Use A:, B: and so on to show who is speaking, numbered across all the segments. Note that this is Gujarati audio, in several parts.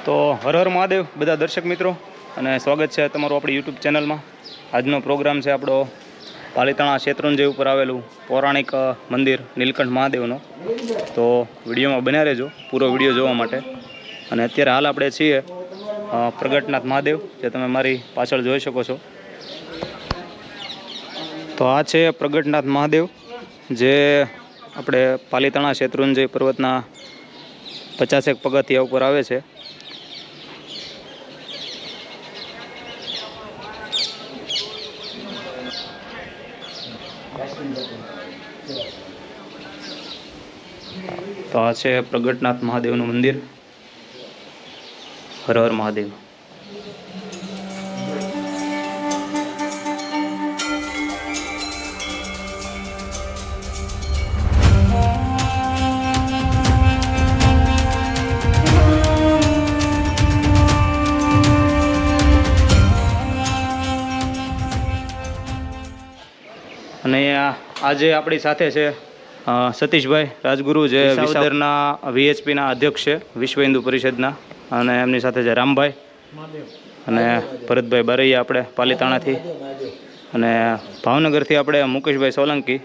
A: તો હર હર મહાદેવ બધા દર્શક મિત્રો, અને સ્વાગત છે તમારું આપણી યુટ્યુબ ચેનલમાં. આજનો પ્રોગ્રામ છે આપણો પાલીતાણા શેત્રુંજય ઉપર આવેલું પૌરાણિક મંદિર નીલકંઠ મહાદેવનો. તો વિડીયોમાં બન્યા રહેજો પૂરો વિડીયો જોવા માટે. અને અત્યારે હાલ આપણે છીએ પ્રગટનાથ મહાદેવ, જે તમે મારી પાછળ જોઈ શકો છો. તો આ છે પ્રગટનાથ મહાદેવ, જે આપણે પાલીતાણા શેત્રુંજય પર્વતના 50 પગથિયા ઉપર આવે છે. તો આ છે પ્રગટનાથ મહાદેવનું મંદિર. હર હર મહાદેવ. અને આજે આપણી સાથે છે સતીશભાઈ રાજગુરુ, જે વિસાવદરના VHPના અધ્યક્ષ છે, વિશ્વ હિન્દુ પરિષદના. અને એમની સાથે છે રામભાઈ અને ભરતભાઈ બારૈયા, આપણે પાલીતાણાથી. અને ભાવનગરથી આપણે મુકેશભાઈ સોલંકી.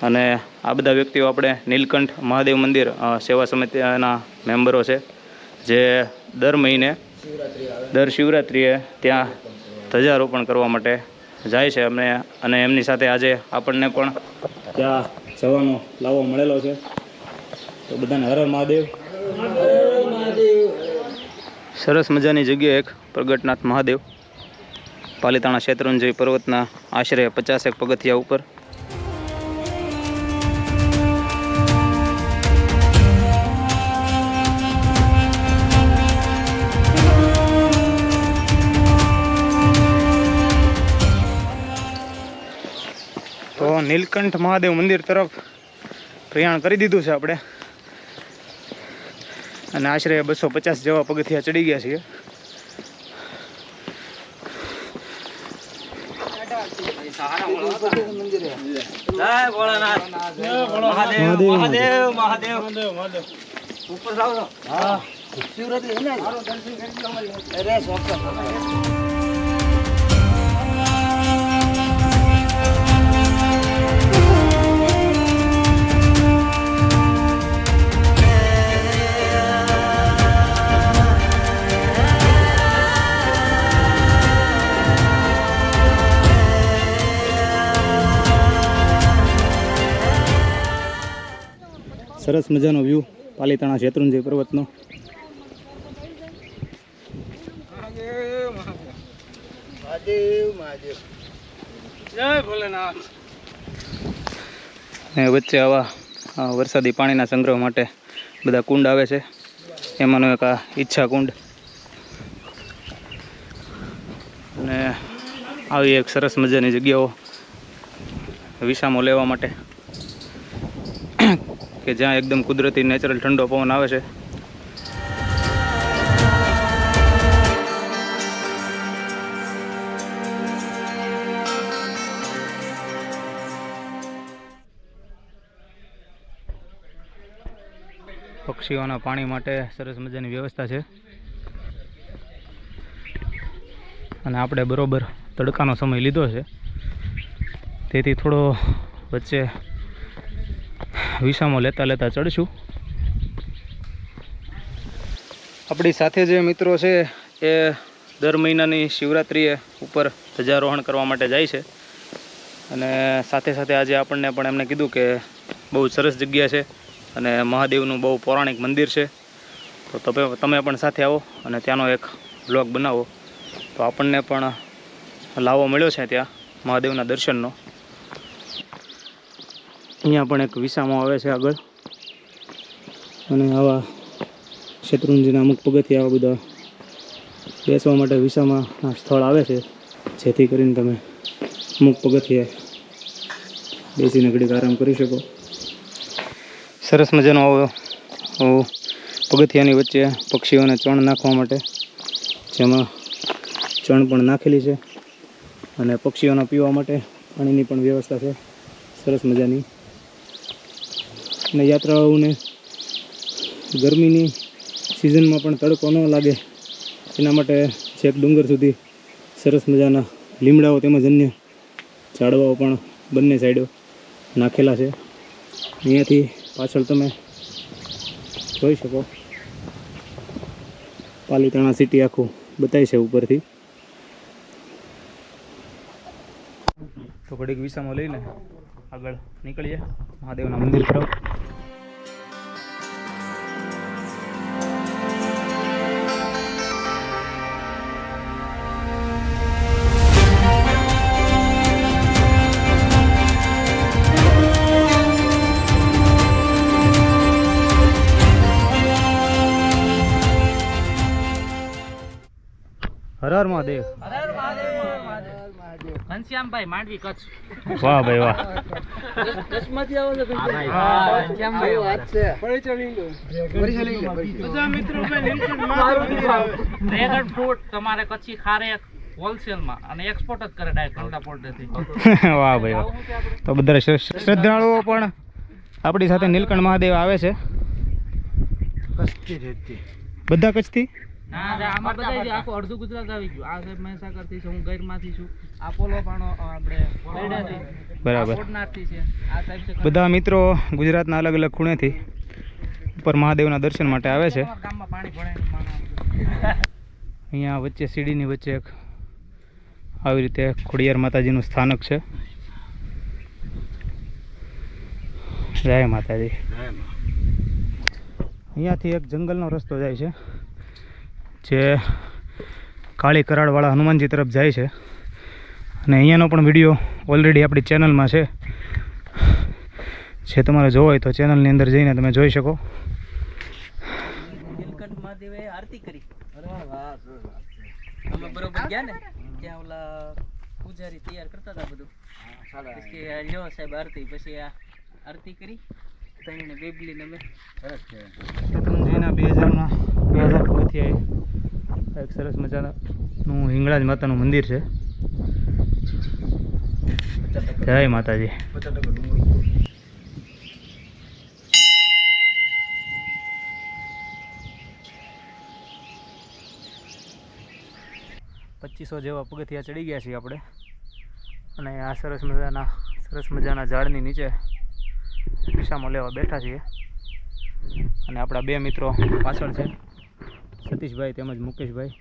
A: અને આ બધા વ્યક્તિઓ આપણે નીલકંઠ મહાદેવ મંદિર સેવા સમિતિના મેમ્બરો છે, જે દર શિવરાત્રિએ ત્યાં ધ્વજારોપણ કરવા માટે જાય છે. અને એમની સાથે આજે આપણને પણ ત્યાં જવાનો લાવો મળેલો છે. તો બધાને હર હર મહાદેવ. સરસ મજાની જગ્યા એક પ્રગટનાથ મહાદેવ, પાલીતાણા શેત્રુંજય પર્વતના આશરે 50 પગથિયા ઉપર. તો નીલકંઠ મહાદેવ મંદિર તરફ પ્રયાણ કરી દીધું છે આપણે, અને આશરે 250 જેવા પગથિયા ચડી ગયા છીએ. સરસ મજાનો વ્યૂ પાલીતાણા શેત્રુંજય પર્વતનો. વચ્ચે આવા વરસાદી પાણીના સંગ્રહ માટે બધા કુંડ આવે છે. એમાંનો એક આ ઈચ્છા કુંડ. અને આવી એક સરસ મજાની જગ્યાઓ વિસામો લેવા માટે, કે જ્યાં એકદમ કુદરતી નેચરલ ઠંડો પવન આવે છે. પક્ષીઓના પાણી માટે સરસ મજાની વ્યવસ્થા છે. અને આપણે બરોબર તડકાનો સમય લીધો છે, તેથી થોડો વચ્ચે વિસામો લેતા ચડશું. આપણી સાથે જે મિત્રો છે એ દર મહિનાની શિવરાત્રિએ ઉપર ધ્વજારોહણ કરવા માટે જાય છે. અને સાથે સાથે આજે આપણને પણ એમને કીધું કે બહુ સરસ જગ્યા છે અને મહાદેવનું બહુ પૌરાણિક મંદિર છે, તો તમે પણ સાથે આવો અને ત્યાંનો એક બ્લોગ બનાવો. તો આપણને પણ લાવો મળ્યો છે ત્યાં મહાદેવના દર્શનનો. અહીંયા પણ એક વિસામો આવે છે આગળ, અને આવા શેત્રુંજયના અમુક પગથિયા આવા બધા બેસવા માટે વિસામાના સ્થળ આવે છે, જેથી કરીને તમે અમુક પગથિયા બેસીને ઘડીક આરામ કરી શકો. સરસ મજાનો આવો પગથિયાની વચ્ચે પક્ષીઓને ચણ નાખવા માટે, જેમાં ચણ પણ નાખેલી છે. અને પક્ષીઓના પીવા માટે પાણીની પણ વ્યવસ્થા છે સરસ મજાની. અને યાત્રાળુઓને ગરમીની સિઝનમાં પણ તડકો ન લાગે એના માટે છેક ડુંગર સુધી સરસ મજાના લીમડાઓ તેમજ અન્ય ઝાડવાઓ પણ બંને સાઈડો નાખેલા છે. અહીંયાથી પાછળ તમે જોઈ શકો પાલીતાણા સિટી આખું બતાય છે ઉપરથી. તો ઘડીક વિસામો લઈને આગળ નીકળીએ મહાદેવના મંદિર તરફ. હર હર મહાદેવ.
B: ઘનશ્યામભાઈ માંડવી કચ્છ.
A: વાહ ભાઈ વાહ.
B: કચ્છમાંથી આવો છો ઘનશ્યામભાઈ? ડ્રેગન ફ્રૂટ તમારે કચ્છી ખારેક હોલસેલમાં અને એક્સપોર્ટ જ કરે ડાયરેક્ટ કંડા પોર્ટેથી.
A: વાહ ભાઈ વાહ. તો બધા શ્રદ્ધાળુઓ પણ આપણી સાથે નીલકંઠ મહાદેવ આવે છે. બધા કચ્છથી?
B: ના આમાં બધા આખું અડધું ગુજરાત આવી ગયું. આ સાહેબ મહીસાગરથી છે, હું ગૈરમાંથી છું. આ પોલો પણ આપણે બેડાથી,
A: બરાબર.
B: કોટનારથી છે. આ સાહેબ છે
A: બધા મિત્રો ગુજરાતના અલગ અલગ ખૂણેથી ઉપર મહાદેવના દર્શન માટે આવે છે.
B: ગામમાં પાણી ભરાય.
A: અહીંયા વચ્ચે સીડીની વચ્ચે એક આવી રીતે ખોડિયાર માતાજીનું સ્થાનક છે. જય માતાજી. અહીંયાથી એક જંગલનો રસ્તો જાય છે જે કાળી કરાડવાળા હનુમાનજી તરફ જાય છે. અને અહીંયાનો પણ વિડીયો ઓલરેડી આપણી ચેનલમાં છે, જે તમારે જોવો હોય તો ચેનલની અંદર જઈને તમે જોઈ શકો.
B: નીલકંઠ મહાદેવે આરતી કરી. અમે બરોબર ગયા ને ત્યાં ઓલા પૂજારી તૈયાર કરતા હતા બધું. પછી લ્યો સાહેબ આરતી. પછી આ આરતી કરી તઈને બેબલીને અમે
A: શેત્રુંજીના 2000 પગથિયાએ એક સરસ મજાનું હિંગળાજ માતાનું મંદિર છે. જય માતાજી. પચીસો જેવા પગથિયા ચડી ગયા છીએ આપણે. અને આ સરસ મજાના ઝાડની નીચે વિસામો લેવા બેઠા છીએ. અને આપણા બે મિત્રો પાછળ છે, સતીશભાઈ તેમજ મુકેશભાઈ.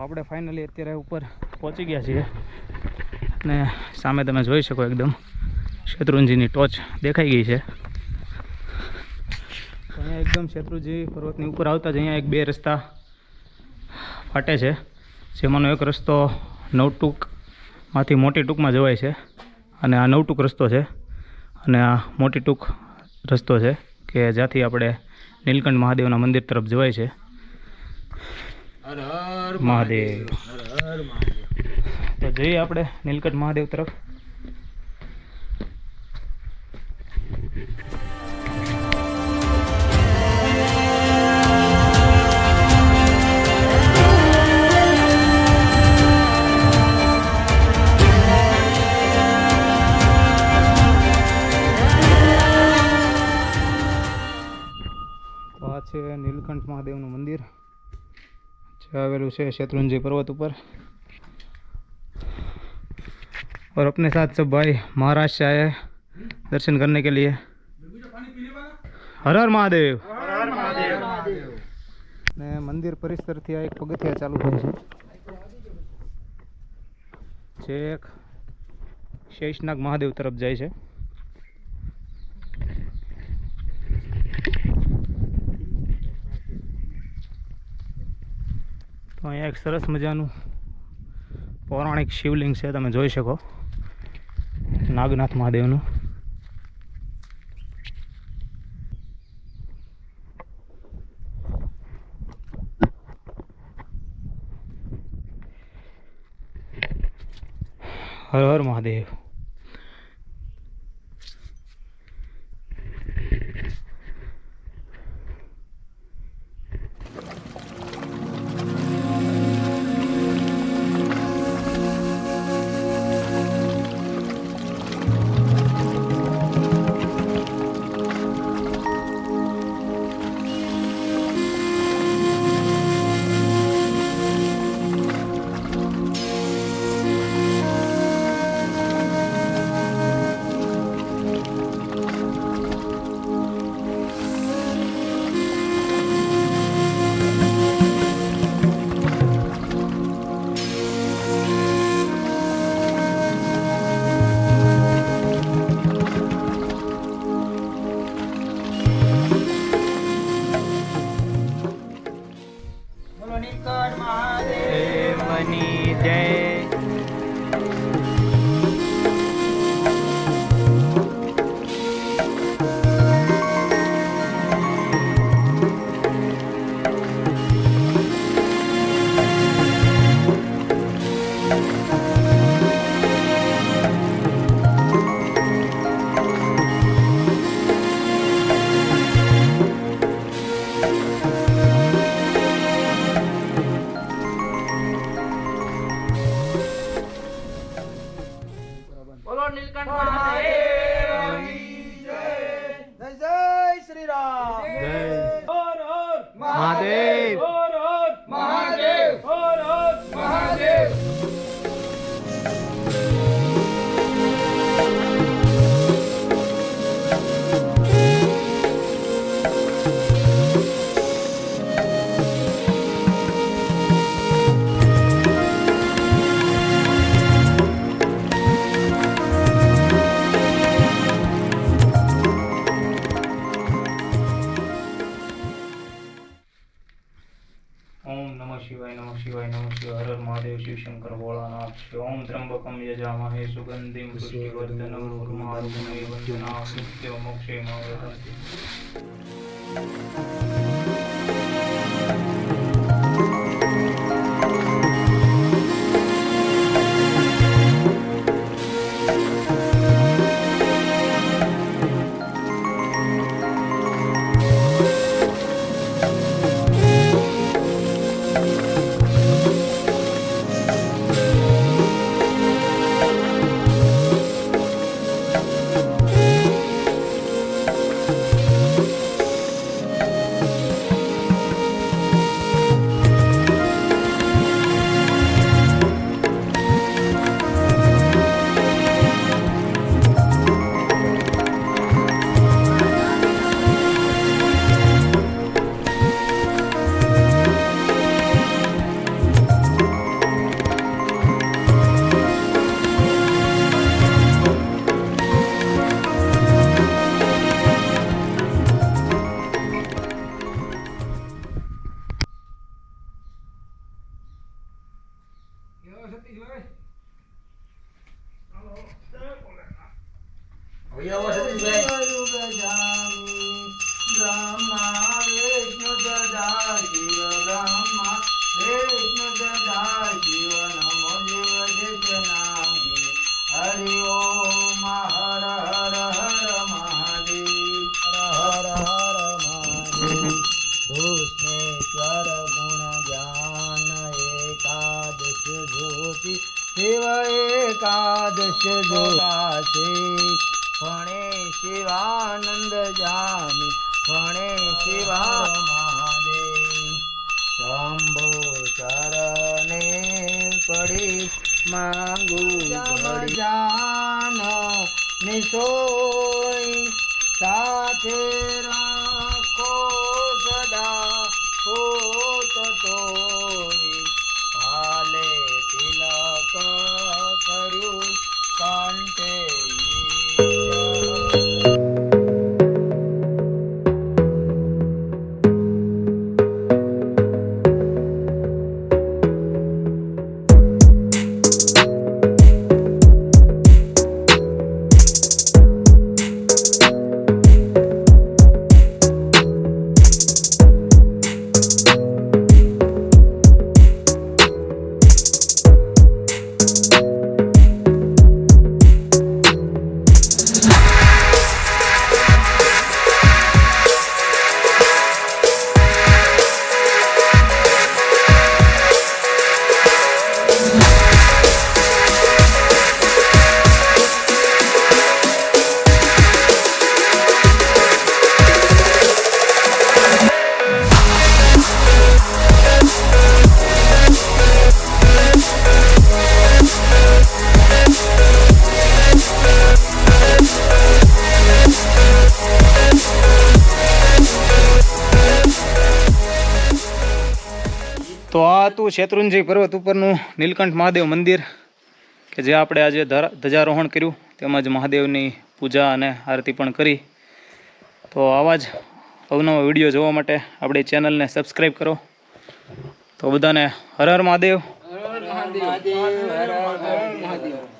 A: આપણે ફાઇનલી અત્યારે ઉપર પહોંચી ગયા છીએ અને સામે તમે જોઈ શકો એકદમ શેત્રુંજીની ટોચ દેખાઈ ગઈ છે. અહીંયા એકદમ શેત્રુંજી પર્વતની ઉપર આવતા જ અહીંયા એક બે રસ્તા ફાટે છે, જેમાંનો એક રસ્તો નવટૂકમાંથી મોટી ટૂંકમાં જવાય છે. અને આ નવટૂક રસ્તો છે અને આ મોટી ટૂંક રસ્તો છે કે જ્યાંથી આપણે નીલકંઠ મહાદેવના મંદિર તરફ જવાય છે. હર હર મહાદેવ. તો જઈએ આપણે નીલકંઠ મહાદેવ તરફ. તો આ છે નીલકંઠ મહાદેવનું મંદિર જે આવેલું છે शत्रुंजी पर्वत ऊपर. और अपने साथ सब भाई महाराष्ट्र से आए दर्शन करने के लिए. हर हर महादेव. ने मंदिर परिसर थी एक पगथिया चालू થાય છે જે એક શેષનાગ મહાદેવ તરફ જાય છે. તો અહીંયા એક સરસ મજાનું પૌરાણિક શિવલિંગ છે, તમે જોઈ શકો. નાગનાથ મહાદેવનું. હર હર મહાદેવ.
B: બોલો નીલકંઠ મહાદેવની જય. બોલો નીલકંઠ મહાદેવની જય. જય જય શ્રી રામ.
A: જય
B: હર હર
A: મહાદેવ.
B: હર હર મહાદેવ. હર હર મહાદેવ.
A: ઓમ નમઃ શિવાય નમઃ શિવાય નમઃ શિવાય. હર હર મહાદેવ. શિવ શંકર ભોળાનાથ. ઓમ ત્રંબકમ યજામહે સુગંધિમ પુષ્ટિવર્ધનમ ઉર્વારુકમેવ વંદનામ મૃત્યોર્મુક્ષેમ મામૃતામસ્તુતે. હરિ ઓમ હર હર હર મહાદેવ. હર હર હર મહાદેવ. ભૂષ્ણેશ્વર ગુણ જ્ઞાન એકાદશ જ્યોતિ શિવ એકાદશ જોગાશે. ભણે શિવાનંદ જામી ભણે શિવા મહાદેવ. શંભો ચરણે પડી માંગુ જાન નિશોઈ સાથે રાખો સદા હોત તોય. ભાલે તિલક કર્યું કાંતે આ હતું શેત્રુંજય પર્વત ઉપરનું નીલકંઠ મહાદેવ મંદિર કે જે આપણે આજે ધ્વજારોહણ કર્યું, તેમજ મહાદેવની પૂજા અને આરતી પણ કરી. તો આવા જ અવનવા વિડીયો જોવા માટે આપણી ચેનલને સબસ્ક્રાઈબ કરો. તો બધાને હર હર મહાદેવ.
B: હર હર મહાદેવ.